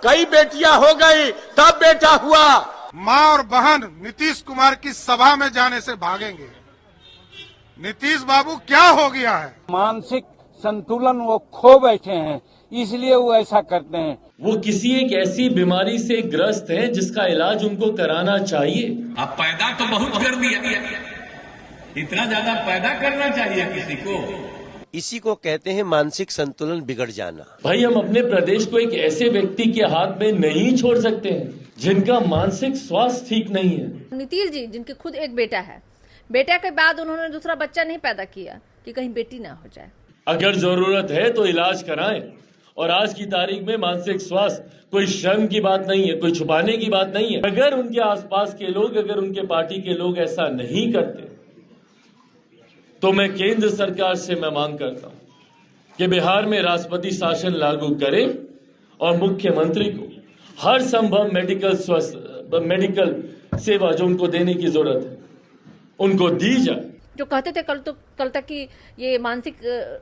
कई बेटियां हो गई तब बेटा हुआ। माँ और बहन नीतीश कुमार की सभा में जाने से भागेंगे। नीतीश बाबू क्या हो गया है? मानसिक संतुलन वो खो बैठे हैं, इसलिए वो ऐसा करते हैं। वो किसी एक ऐसी बीमारी से ग्रस्त हैं जिसका इलाज उनको कराना चाहिए। अब पैदा तो बहुत कर दिया, इतना ज्यादा पैदा करना चाहिए किसी को? इसी को कहते हैं मानसिक संतुलन बिगड़ जाना। भाई हम अपने प्रदेश को एक ऐसे व्यक्ति के हाथ में नहीं छोड़ सकते हैं जिनका मानसिक स्वास्थ्य ठीक नहीं है। नीतीश जी जिनके खुद एक बेटा है, बेटा के बाद उन्होंने दूसरा बच्चा नहीं पैदा किया कि कहीं बेटी ना हो जाए। अगर जरूरत है तो इलाज कराएं। और आज की तारीख में मानसिक स्वास्थ्य कोई शर्म की बात नहीं है, कोई छुपाने की बात नहीं है। अगर उनके आसपास के लोग, अगर उनके पार्टी के लोग ऐसा नहीं करते तो मैं केंद्र सरकार से मैं मांग करता हूं कि बिहार में राष्ट्रपति शासन लागू करे और मुख्यमंत्री को हर संभव मेडिकल सेवा जो उनको देने की जरूरत है उनको दी जाए। जो कहते थे कल तक कि ये मानसिक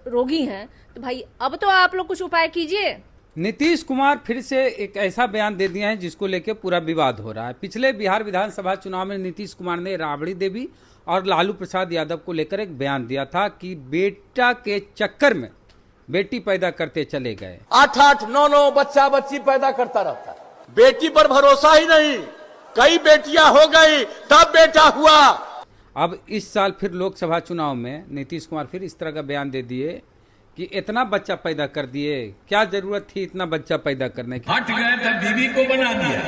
रोगी हैं, तो भाई अब तो आप लोग कुछ उपाय कीजिए। नीतीश कुमार फिर से एक ऐसा बयान दे दिया है जिसको लेकर पूरा विवाद हो रहा है। पिछले बिहार विधानसभा चुनाव में नीतीश कुमार ने राबड़ी देवी और लालू प्रसाद यादव को लेकर एक बयान दिया था कि बेटा के चक्कर में बेटी पैदा करते चले गए। 8-8, 9-9 बच्चा बच्ची पैदा करता रहता है। बेटी पर भरोसा ही नहीं, कई बेटियां हो गई तब बेटा हुआ। अब इस साल फिर लोकसभा चुनाव में नीतीश कुमार फिर इस तरह का बयान दे दिए कि इतना बच्चा पैदा कर दिए, क्या जरूरत थी इतना बच्चा पैदा करने की? हट गए तब बीवी को बना दिया,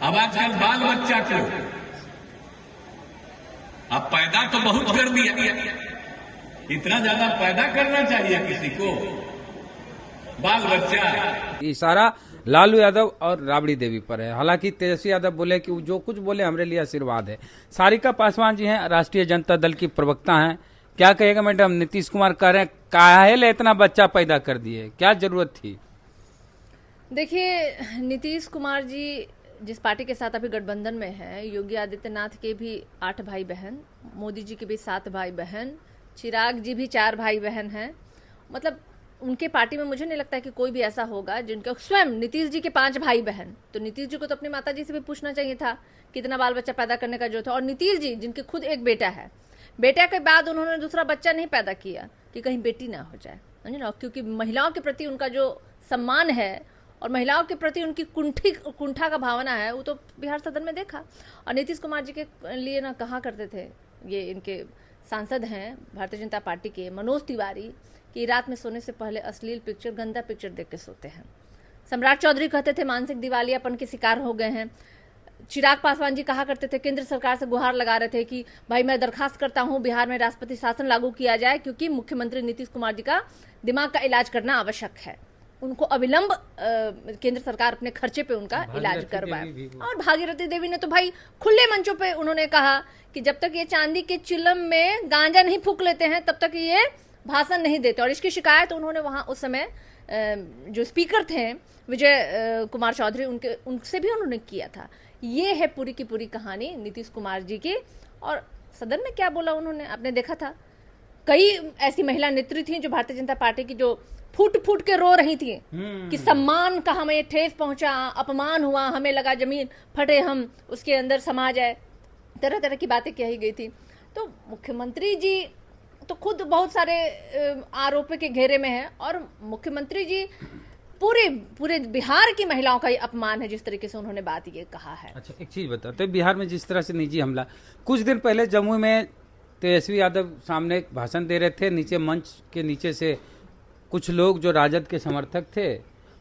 अब आजकल बाल बच्चा को। अब पैदा तो बहुत कर दिया, इतना ज्यादा पैदा करना चाहिए किसी को? बाल बच्चा। इशारा लालू यादव और राबड़ी देवी पर है। हालांकि तेजस्वी यादव बोले कि जो कुछ बोले हमारे लिए आशीर्वाद है। सारिका पासवान जी हैं, राष्ट्रीय जनता दल की प्रवक्ता हैं, क्या कहेगा मैडम? नीतीश कुमार कह रहे हैं काहे इतना बच्चा पैदा कर दिए, क्या जरूरत थी? देखिए, नीतीश कुमार जी जिस पार्टी के साथ अभी गठबंधन में है, योगी आदित्यनाथ के भी 8 भाई बहन, मोदी जी के भी 7 भाई बहन, चिराग जी भी 4 भाई बहन हैं। मतलब उनके पार्टी में मुझे नहीं लगता कि कोई भी ऐसा होगा जिनके स्वयं नीतीश जी के 5 भाई बहन। तो नीतीश जी को तो अपनी माता जी से भी पूछना चाहिए था कितना बाल बच्चा पैदा करने का जो था। और नीतीश जी जिनके खुद एक बेटा है, बेटा के बाद उन्होंने दूसरा बच्चा नहीं पैदा किया कि कहीं बेटी ना हो जाए, ना, क्योंकि महिलाओं के प्रति उनका जो सम्मान है और महिलाओं के प्रति उनकी कुंठा का भावना है, वो तो बिहार सदन में देखा। और नीतीश कुमार जी के लिए ना कहा करते थे, ये इनके सांसद हैं भारतीय जनता पार्टी के मनोज तिवारी, कि रात में सोने से पहले अश्लील पिक्चर, गंदा पिक्चर देख के सोते हैं। सम्राट चौधरी कहते थे मानसिक दिवालियापन के शिकार हो गए हैं। चिराग पासवान जी कहा करते थे, केंद्र सरकार से गुहार लगा रहे थे कि भाई मैं दरखास्त करता हूं बिहार में राष्ट्रपति शासन लागू किया जाए, क्योंकि मुख्यमंत्री नीतीश कुमार जी का दिमाग का इलाज करना आवश्यक है। उनको अविलंब केंद्र सरकार अपने खर्चे पे उनका इलाज करवाए। और भागीरथी देवी ने तो भाई खुले मंचों पे उन्होंने कहा कि जब तक ये चांदी के चिलम में गांजा नहीं फूंक लेते हैं तब तक ये भाषण नहीं देते। और इसकी शिकायत उन्होंने वहां उस समय जो स्पीकर थे विजय कुमार चौधरी, उनसे भी उन्होंने किया था। ये है पूरी की पूरी कहानी नीतीश कुमार जी की। और सदन में क्या बोला उन्होंने आपने देखा था। कई ऐसी महिला नेत्री थी जो भारतीय जनता पार्टी की जो फूट फूट के रो रही थी कि सम्मान का हमें ठेस पहुंचा, अपमान हुआ, हमें लगा जमीन फटे, हम उसके अंदर समा जाए, तरह तरह की बातें कही गई थी। तो मुख्यमंत्री जी तो खुद बहुत सारे आरोप के घेरे में है और मुख्यमंत्री जी पूरे बिहार की महिलाओं का ये अपमान है जिस तरीके से उन्होंने बात ये कहा है। अच्छा, एक चीज बताते हैं, बिहार में जिस तरह से निजी हमला, कुछ दिन पहले जम्मू में तेजस्वी यादव सामने भाषण दे रहे थे, नीचे मंच के नीचे से कुछ लोग जो राजद के समर्थक थे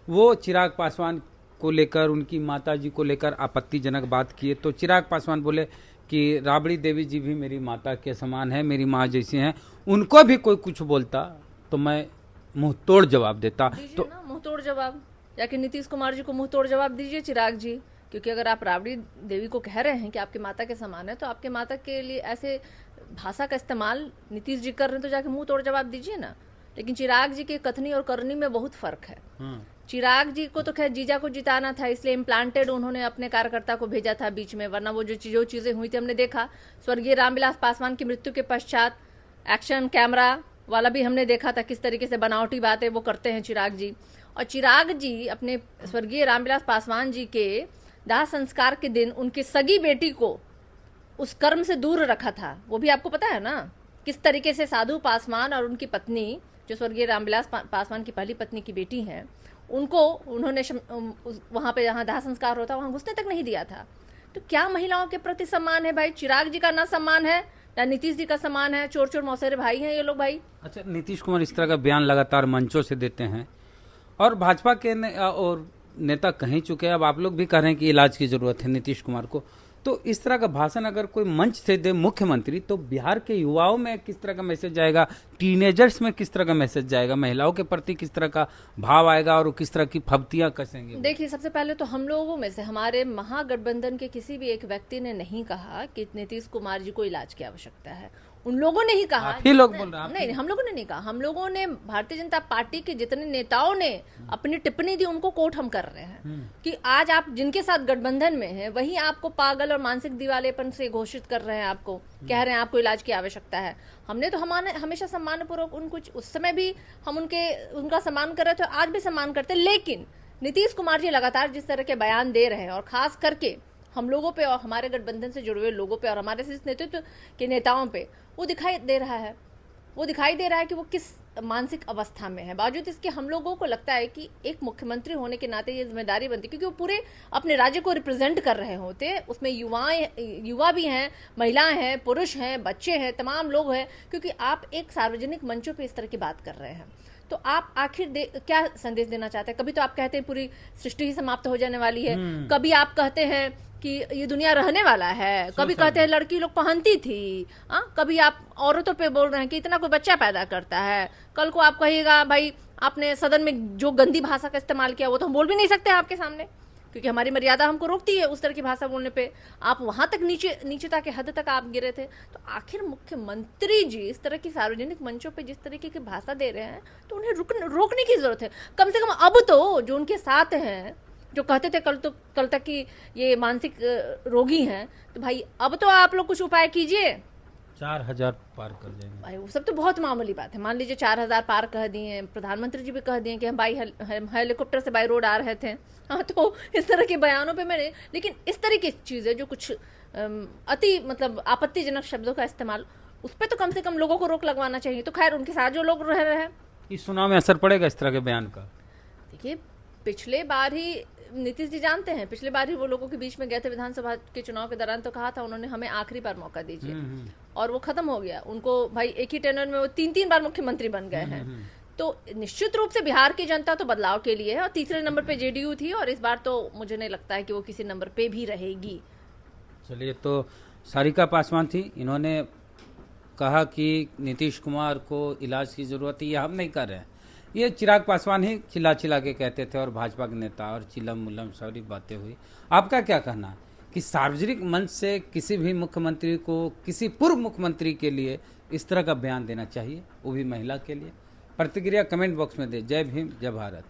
वो चिराग पासवान को लेकर, उनकी माता जी को लेकर आपत्तिजनक बात किए। तो चिराग पासवान बोले कि राबड़ी देवी जी भी मेरी माता के समान है, मेरी माँ जैसी हैं, उनको भी कोई कुछ बोलता तो मैं मुंह तोड़ जवाब देता। तो मुंह तोड़ जवाब, जाके नीतीश कुमार जी को मुंह तोड़ जवाब दीजिए चिराग जी, क्योंकि अगर आप राबड़ी देवी को कह रहे हैं कि आपकी माता के समान है तो आपके माता के लिए ऐसे भाषा का इस्तेमाल नीतीश जी कर रहे हैं तो जाके मुंह तोड़ जवाब दीजिए ना। लेकिन चिराग जी के कथनी और करनी में बहुत फर्क है। चिराग जी को तो खैर जीजा को जिताना था, इसलिए इम्प्लांटेड उन्होंने अपने कार्यकर्ता को भेजा था बीच में, वरना वो जो चीजें हुई थी हमने देखा। स्वर्गीय रामविलास पासवान की मृत्यु के पश्चात एक्शन कैमरा वाला भी हमने देखा था किस तरीके से बनावटी बातें वो करते हैं चिराग जी। और चिराग जी अपने स्वर्गीय रामविलास पासवान जी के दाह संस्कार के दिन उनकी सगी बेटी को उस कर्म से दूर रखा था। वो भी आपको पता है ना, किस तरीके से साधु पासवान और उनकी पत्नी, जो स्वर्गीय रामविलास पासवान की पहली पत्नी की बेटी हैं, उनको उन्होंने वहां पे जहां दाह संस्कार होता वहां घुसने तक नहीं दिया था। तो क्या महिलाओं के प्रति सम्मान है भाई? चिराग जी का ना सम्मान है ना नीतीश जी का सम्मान है। चोर चोर मौसेरे भाई हैं ये लोग भाई। अच्छा, नीतीश कुमार इस तरह का बयान लगातार मंचों से देते हैं और भाजपा के और नेता कह चुके हैं, अब आप लोग भी कह रहे हैं कि इलाज की जरूरत है नीतीश कुमार को। तो इस तरह का भाषण अगर कोई मंच से दे मुख्यमंत्री, तो बिहार के युवाओं में किस तरह का मैसेज जाएगा, टीनेजर्स में किस तरह का मैसेज जाएगा, महिलाओं के प्रति किस तरह का भाव आएगा और किस तरह की फब्तियां कसेंगे? देखिए, सबसे पहले तो हम लोगों में से, हमारे महागठबंधन के किसी भी एक व्यक्ति ने नहीं कहा कि नीतीश कुमार जी को इलाज की आवश्यकता है। उन लोगों ने ही कहा। ही लोग बोल रहे हैं? नहीं, हम लोगों ने नहीं कहा। हम लोगों ने, भारतीय जनता पार्टी के जितने नेताओं ने अपनी टिप्पणी दी उनको कोट हम कर रहे हैं कि आज आप जिनके साथ गठबंधन में हैं वही आपको पागल और मानसिक दिवालेपन से घोषित कर रहे हैं, आपको कह रहे हैं आपको इलाज की आवश्यकता है। हमने तो हमेशा सम्मानपूर्वक उनको, उस समय भी हम उनका सम्मान कर रहे थे, आज भी सम्मान करते। लेकिन नीतीश कुमार जी लगातार जिस तरह के बयान दे रहे हैं और खास करके हम लोगों पे और हमारे गठबंधन से जुड़े हुए लोगों पे और हमारे नेतृत्व के नेताओं पे वो दिखाई दे रहा है कि वो किस मानसिक अवस्था में है। बावजूद इसके हम लोगों को लगता है कि एक मुख्यमंत्री होने के नाते ये जिम्मेदारी बनती है, क्योंकि वो पूरे अपने राज्य को रिप्रेजेंट कर रहे होते। उसमें युवा भी हैं, महिलाएं हैं, पुरुष हैं, बच्चे हैं, तमाम लोग हैं। क्योंकि आप एक सार्वजनिक मंचों पे इस तरह की बात कर रहे हैं तो आप आखिर क्या संदेश देना चाहते हैं? कभी तो आप कहते हैं पूरी सृष्टि ही समाप्त हो जाने वाली है, कभी आप कहते हैं कि ये दुनिया रहने वाला है, कभी कहते हैं लड़की लोग पहनती थी, कभी आप औरतों पे बोल रहे हैं कि इतना कोई बच्चा पैदा करता है, कल को आप कहिएगा भाई आपने सदन में जो गंदी भाषा का इस्तेमाल किया वो तो हम बोल भी नहीं सकते आपके सामने, क्योंकि हमारी मर्यादा हमको रोकती है उस तरह की भाषा बोलने पे। आप वहां तक नीचता के हद तक आप गिरे थे। तो आखिर मुख्यमंत्री जी इस तरह की सार्वजनिक मंचों पे जिस तरीके की भाषा दे रहे हैं तो उन्हें रोकने की जरूरत है। कम से कम अब तो जो उनके साथ हैं, जो कहते थे कल तक कि ये मानसिक रोगी हैं, तो भाई अब तो आप लोग कुछ उपाय कीजिए। 4000 पार कर जाएंगे भाई, वो सब तो बहुत मामूली बात है। मान लीजिए 4000 पार कह दिए, प्रधानमंत्री जी भी कह दिए कि हम बाई हेलीकॉप्टर से बाई रोड आ रहे थे। हाँ, तो इस तरह के बयानों पे मैंने, लेकिन इस तरह की चीजें जो कुछ अति मतलब आपत्तिजनक शब्दों का इस्तेमाल, उस पर तो कम से कम लोगों को रोक लगवाना चाहिए। तो खैर उनके साथ जो लोग रह रहे हैं, इस चुनाव में असर पड़ेगा इस तरह के बयान का? देखिए, पिछले बार ही नीतीश जी जानते हैं, पिछले बार ही वो लोगों के बीच में गए थे विधानसभा के चुनाव के दौरान, तो कहा था उन्होंने हमें आखिरी बार मौका दीजिए, और वो खत्म हो गया। उनको भाई एक ही टेनर में वो 3 बार मुख्यमंत्री बन गए हैं। तो निश्चित रूप से बिहार की जनता तो बदलाव के लिए है, और तीसरे नंबर पे जेडीयू थी, और इस बार तो मुझे नहीं लगता है कि वो किसी नंबर पे भी रहेगी। चलिए, तो सारिका पासवान थी, इन्होंने कहा कि नीतीश कुमार को इलाज की जरूरत है, ये हम नहीं कर रहे हैं, ये चिराग पासवान ही चिल्ला के कहते थे, और भाजपा के नेता और चिलम मुलम सारी बातें हुई। आपका क्या कहना है कि सार्वजनिक मंच से किसी भी मुख्यमंत्री को, किसी पूर्व मुख्यमंत्री के लिए इस तरह का बयान देना चाहिए, वो भी महिला के लिए? प्रतिक्रिया कमेंट बॉक्स में दे। जय भीम, जय भारत।